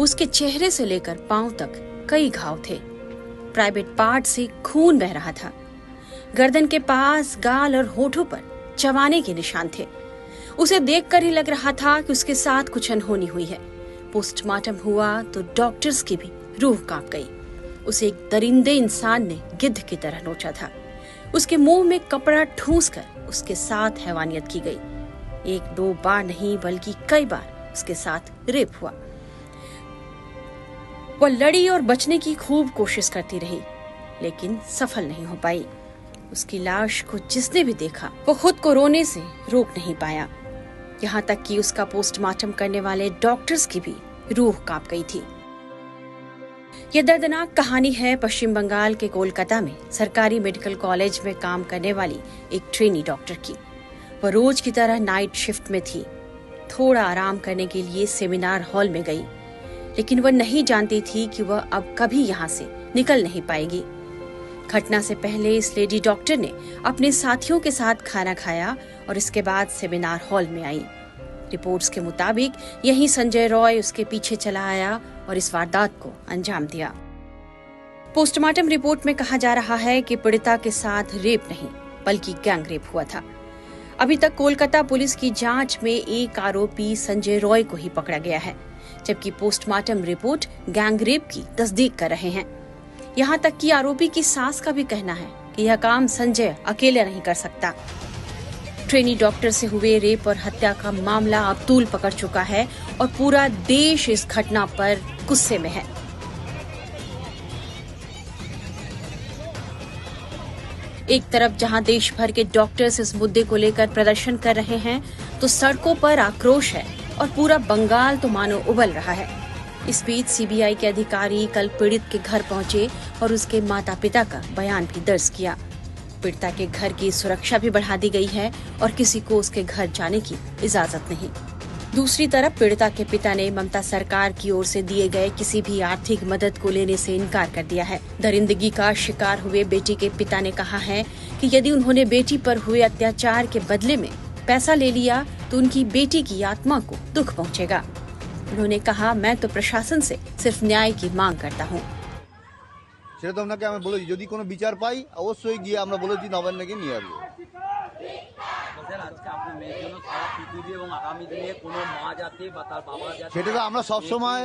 उसके चेहरे से लेकर पांव तक कई घाव थे। प्राइवेट पार्ट से खून बह रहा था। गर्दन के पास, गाल और होठों पर चबाने के निशान थे। उसे देखकर ही लग रहा था कि उसके साथ कुछ अनहोनी हुई है। पोस्टमार्टम हुआ तो डॉक्टर्स की भी रूह कांप गई। उसे एक दरिंदे इंसान ने गिद्ध की तरह नोचा था। उसके मुंह में कपड़ा ठूंसकर उसके साथ हैवानियत की गई। 1-2 बार नहीं बल्कि कई बार उसके साथ रेप हुआ। वह लड़ी और बचने की खूब कोशिश करती रही, लेकिन सफल नहीं हो पाई। उसकी लाश को जिसने भी देखा वो खुद को रोने से रोक नहीं पाया। यहाँ तक कि उसका पोस्टमार्टम करने वाले डॉक्टर्स की भी रूह कांप गई थी। यह दर्दनाक कहानी है पश्चिम बंगाल के कोलकाता में सरकारी मेडिकल कॉलेज में काम करने वाली एक ट्रेनी डॉक्टर की। वह रोज की तरह नाइट शिफ्ट में थी। थोड़ा आराम करने के लिए सेमिनार हॉल में गई, लेकिन वह नहीं जानती थी कि वह अब कभी यहाँ से निकल नहीं पाएगी। घटना से पहले इस लेडी डॉक्टर ने अपने साथियों के साथ खाना खाया और इसके बाद सेमिनार हॉल में आई। रिपोर्ट्स के मुताबिक यही संजय रॉय उसके पीछे चला आया और इस वारदात को अंजाम दिया। पोस्टमार्टम रिपोर्ट में कहा जा रहा है कि पीड़िता के साथ रेप नहीं बल्कि गैंग रेप हुआ था। अभी तक कोलकाता पुलिस की जांच में एक आरोपी संजय रॉय को ही पकड़ा गया है, जबकि पोस्टमार्टम रिपोर्ट गैंग रेप की तस्दीक कर रहे हैं। यहाँ तक कि आरोपी की सास का भी कहना है कि यह काम संजय अकेले नहीं कर सकता। ट्रेनी डॉक्टर से हुए रेप और हत्या का मामला अब तूल पकड़ चुका है और पूरा देश इस घटना पर गुस्से में है। एक तरफ जहां देश भर के डॉक्टर्स इस मुद्दे को लेकर प्रदर्शन कर रहे हैं, तो सड़कों पर आक्रोश है और पूरा बंगाल तो मानो उबल रहा है। इस बीच सीबीआई के अधिकारी कल पीड़ित के घर पहुंचे और उसके माता पिता का बयान भी दर्ज किया। पीड़िता के घर की सुरक्षा भी बढ़ा दी गई है और किसी को उसके घर जाने की इजाजत नहीं। दूसरी तरफ पीड़िता के पिता ने ममता सरकार की ओर से दिए गए किसी भी आर्थिक मदद को लेने से इनकार कर दिया है। दरिंदगी का शिकार हुए बेटी के पिता ने कहा है कि यदि उन्होंने बेटी पर हुए अत्याचार के बदले में पैसा ले लिया तो उनकी बेटी की आत्मा को दुख पहुंचेगा। उन्होंने कहा, मैं तो प्रशासन से सिर्फ न्याय की मांग करता हूँ। সেটা তো আপনাকে আমি বলেছি, যদি কোনো বিচার পাই অবশ্যই গিয়ে আমরা বলেছি নবান্নকে নিয়ে আসবো। সেটা তো আমরা সবসময়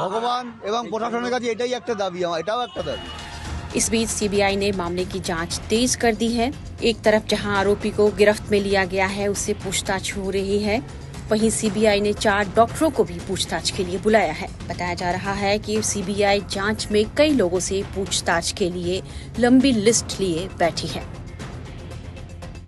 ভগবান এবং প্রশাসনের কাছে এটাই একটা দাবি, এটাও একটা দাবি। इस बीच सीबीआई ने मामले की जांच तेज कर दी है। एक तरफ जहां आरोपी को गिरफ्त में लिया गया है, उससे पूछताछ हो रही है, वहीं सीबीआई ने 4 डॉक्टरों को भी पूछताछ के लिए बुलाया है। बताया जा रहा है कि सीबीआई जांच में कई लोगों से पूछताछ के लिए लंबी लिस्ट लिए बैठी है।